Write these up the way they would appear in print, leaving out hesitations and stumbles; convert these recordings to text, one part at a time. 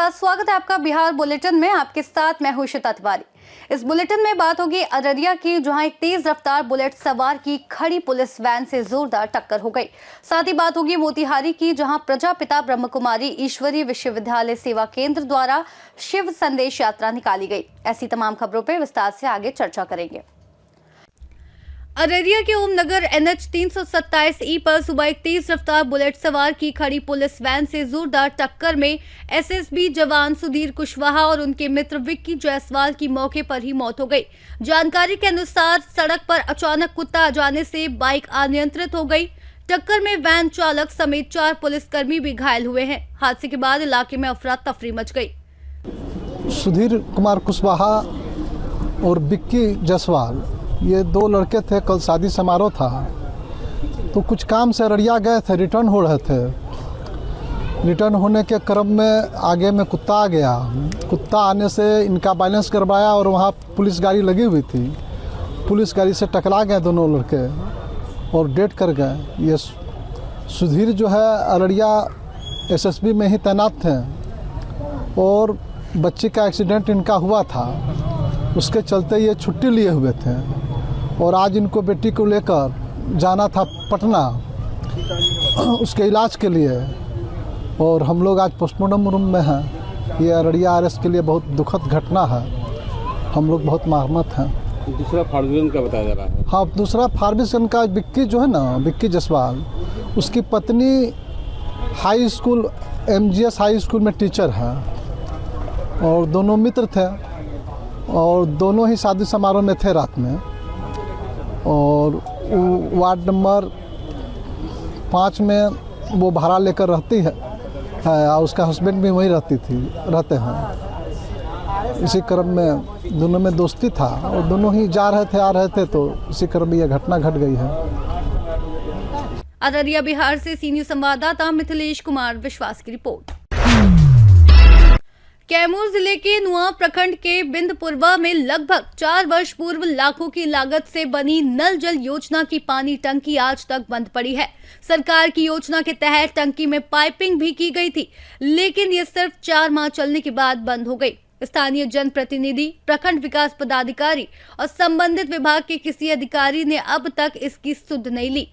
बाद स्वागत है आपका बिहार बुलेटिन में। आपके साथ मैं हूं श्वेता तिवारी। इस बुलेटिन में बात होगी अररिया की, जहां एक तेज रफ्तार बुलेट सवार की खड़ी पुलिस वैन से जोरदार टक्कर हो गई। साथ ही बात होगी मोतिहारी की, जहां प्रजापिता ब्रह्म कुमारी ईश्वरीय विश्वविद्यालय सेवा केंद्र द्वारा शिव संदेश यात्रा निकाली गई। ऐसी तमाम खबरों पर विस्तार से आगे चर्चा करेंगे। अररिया के ओम नगर NH 327E पर सुबह एक तेज रफ्तार बुलेट सवार की खड़ी पुलिस वैन से जोरदार टक्कर में SSB जवान सुधीर कुशवाहा और उनके मित्र विक्की जायसवाल की मौके पर ही मौत हो गई। जानकारी के अनुसार सड़क पर अचानक कुत्ता आ जाने से बाइक अनियंत्रित हो गई। टक्कर में वैन चालक समेत 4 पुलिसकर्मी भी घायल हुए हैं। हादसे के बाद इलाके में अफरा तफरी मच गई। सुधीर कुमार कुशवाहा और विक्की जायसवाल, ये 2 लड़के थे। कल शादी समारोह था तो कुछ काम से अररिया गए थे, रिटर्न हो रहे थे। रिटर्न होने के क्रम में आगे में कुत्ता आ गया। कुत्ता आने से इनका बैलेंस गड़बड़ाया और वहाँ पुलिस गाड़ी लगी हुई थी। पुलिस गाड़ी से टकरा गए दोनों लड़के और डेथ कर गए। ये सुधीर जो है अररिया SSB में ही तैनात थे और बच्चे का एक्सीडेंट इनका हुआ था, उसके चलते ये छुट्टी लिए हुए थे और आज इनको बेटी को लेकर जाना था पटना उसके इलाज के लिए। और हम लोग आज पोस्टमार्टम रूम में हैं। ये अररिया RS के लिए बहुत दुखद घटना है। हम लोग बहुत महमत हैं। दूसरा फार्मिशन का बताया जा रहा है। हाँ, दूसरा फार्मिशन का विक्की जो है ना, विक्की जायसवाल, उसकी पत्नी high school MGS high school में टीचर है और दोनों मित्र थे और दोनों ही शादी समारोह में थे रात में। और वार्ड नंबर 5 में वो भाड़ा लेकर रहती है और उसका हस्बैंड भी वहीं रहते हैं। इसी क्रम में दोनों में दोस्ती था और दोनों ही जा रहे थे आ रहे थे, तो इसी क्रम में यह घटना घट गई है। अररिया बिहार से सीनियर संवाददाता मिथिलेश कुमार विश्वास की रिपोर्ट। कैमूर जिले के नुआ प्रखंड के बिंदपुरवा में लगभग 4 वर्ष पूर्व लाखों की लागत से बनी नल जल योजना की पानी टंकी आज तक बंद पड़ी है। सरकार की योजना के तहत टंकी में पाइपिंग भी की गई थी, लेकिन ये सिर्फ 4 माह चलने के बाद बंद हो गई। स्थानीय जनप्रतिनिधि, प्रखंड विकास पदाधिकारी और संबंधित विभाग के किसी अधिकारी ने अब तक इसकी सुध नहीं ली।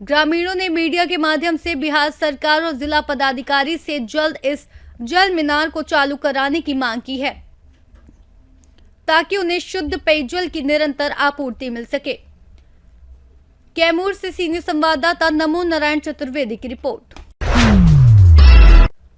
ग्रामीणों ने मीडिया के माध्यम से बिहार सरकार और जिला पदाधिकारी से जल्द इस जल मीनार को चालू कराने की मांग की है, ताकि उन्हें शुद्ध पेयजल की निरंतर आपूर्ति मिल सके। कैमूर से सीनियर संवाददाता नमो नारायण चतुर्वेदी की रिपोर्ट।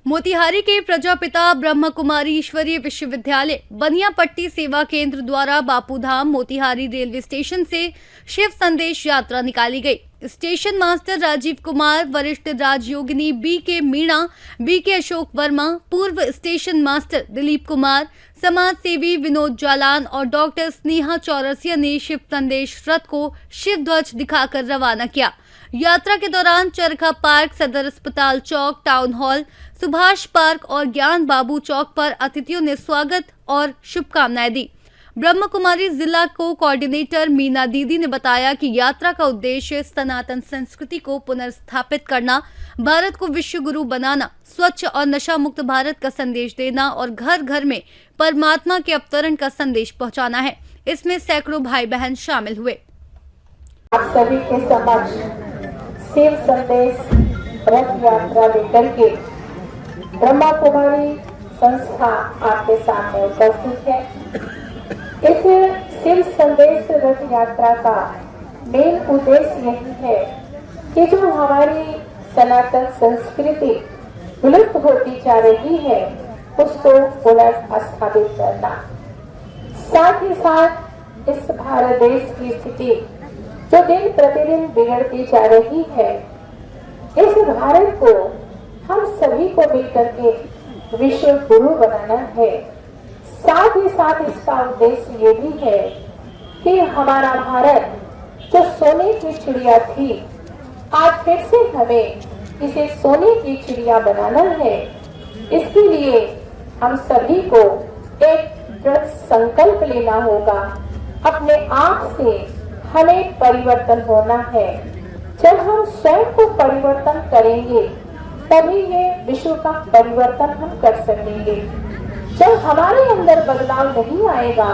मोतिहारी के प्रजापिता ब्रह्म कुमारी ईश्वरीय विश्वविद्यालय बनियापट्टी सेवा केंद्र द्वारा बापूधाम मोतिहारी रेलवे स्टेशन से शिव संदेश यात्रा निकाली गई। स्टेशन मास्टर राजीव कुमार, वरिष्ठ राजयोगिनी BK मीणा, BK अशोक वर्मा, पूर्व स्टेशन मास्टर दिलीप कुमार, समाज सेवी विनोद जालान और डॉक्टर स्नेहा चौरसिया ने शिव संदेश रथ को शिव ध्वज दिखाकर रवाना किया। यात्रा के दौरान चरखा पार्क, सदर अस्पताल चौक, टाउन हॉल, सुभाष पार्क और ज्ञान बाबू चौक पर अतिथियों ने स्वागत और शुभकामनाएं दी। ब्रह्म कुमारी जिला को कोऑर्डिनेटर मीना दीदी ने बताया कि यात्रा का उद्देश्य सनातन संस्कृति को पुनर्स्थापित करना, भारत को विश्व गुरु बनाना, स्वच्छ और नशा मुक्त भारत का संदेश देना और घर घर में परमात्मा के अवतरण का संदेश पहुंचाना है। इसमें सैकड़ों भाई बहन शामिल हुए। आप सभी के समक्ष शिव संदेश रथ यात्रा लेकर के ब्रह्मा कुमारी संस्था आपके सामने उपस्थित है। इस शिव संदेश रथ यात्रा का मेन उद्देश्य यही है कि जो हमारी सनातन संस्कृति विलुप्त होती जा रही है उसको पुनर्स्थापित करना, साथ ही साथ इस भारत देश की स्थिति जो दिन प्रतिदिन बिगड़ती जा रही है, इस भारत को हम सभी को मिलकर के विश्व गुरु बनाना है। साथ ही साथ इसका उद्देश्य ये भी है कि हमारा भारत जो सोने की चिड़िया थी, आज फिर से हमें इसे सोने की चिड़िया बनाना है। इसके लिए हम सभी को एक दृढ़ संकल्प लेना होगा। अपने आप से हमें परिवर्तन होना है। जब हम स्वयं को परिवर्तन करेंगे तभी ये विश्व का परिवर्तन हम कर सकेंगे। जब हमारे अंदर बदलाव नहीं आएगा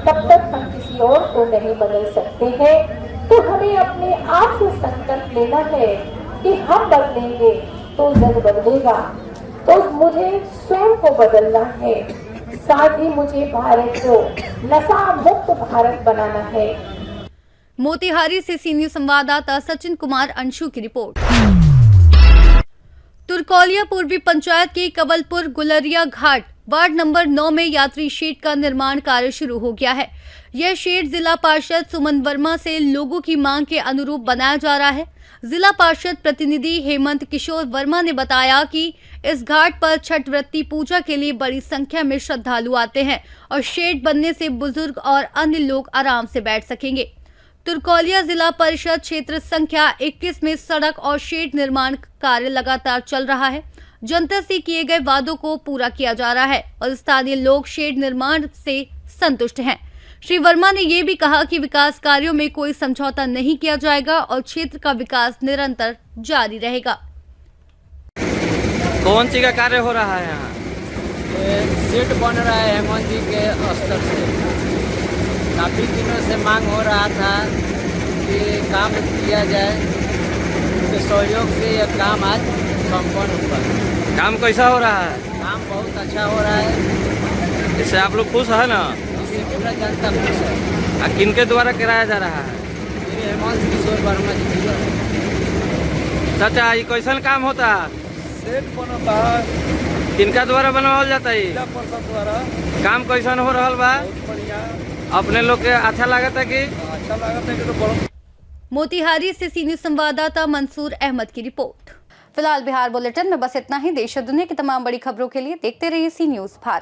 तब तक हम किसी और को नहीं बदल सकते हैं। तो हमें अपने आप से संकल्प लेना है कि हम बदलेंगे तो जग बदलेगा। तो मुझे स्वयं को बदलना है, साथ ही मुझे भारत को नशा मुक्त भारत बनाना है। मोतिहारी से सीनियर संवाददाता सचिन कुमार अंशु की रिपोर्ट। तुरकौलिया पूर्वी पंचायत के कवलपुर गुलरिया घाट वार्ड नंबर 9 में यात्री शेड का निर्माण कार्य शुरू हो गया है। यह शेड जिला पार्षद सुमन वर्मा से लोगों की मांग के अनुरूप बनाया जा रहा है। जिला पार्षद प्रतिनिधि हेमंत किशोर वर्मा ने बताया कि इस घाट पर छठ व्रती पूजा के लिए बड़ी संख्या में श्रद्धालु आते हैं और शेड बनने से बुजुर्ग और अन्य लोग आराम से बैठ सकेंगे। तुरकौलिया जिला परिषद क्षेत्र संख्या 21 में सड़क और शेड निर्माण कार्य लगातार चल रहा है। जनता से किए गए वादों को पूरा किया जा रहा है और स्थानीय लोग शेड निर्माण से संतुष्ट हैं। श्री वर्मा ने ये भी कहा कि विकास कार्यों में कोई समझौता नहीं किया जाएगा और क्षेत्र का विकास निरंतर जारी रहेगा। कौन सी का कार्य हो रहा है यहाँ? सेट बन रहा है हेमंत जी के स्तर से। काफ़ी दिनों से मांग हो रहा था कि काम किया जाए, उनके सहयोग से यह काम आज संपन्न हुआ। काम कैसा हो रहा है? काम बहुत अच्छा हो रहा है, इससे आप लोग खुश है ना? इससे पूरा जनता खुश है। किनके द्वारा कराया जा रहा है? ये हेमंत किशोर वर्मा जी की है। चाचा ये कैसा काम होता है? सेट बनता है किनका द्वारा बनवाल जाता है? जिला परिषद द्वारा। काम कैसा हो रहा बा? बहुत बढ़िया, अपने लोग के अच्छा लागत है कि? अच्छा लागत है कि तो बहुत। मोतिहारी से सीनियर संवाददाता मंसूर अहमद की रिपोर्ट। फिलहाल बिहार बुलेटिन में बस इतना ही। देश और दुनिया की तमाम बड़ी खबरों के लिए देखते रहिए सी न्यूज़ भारत।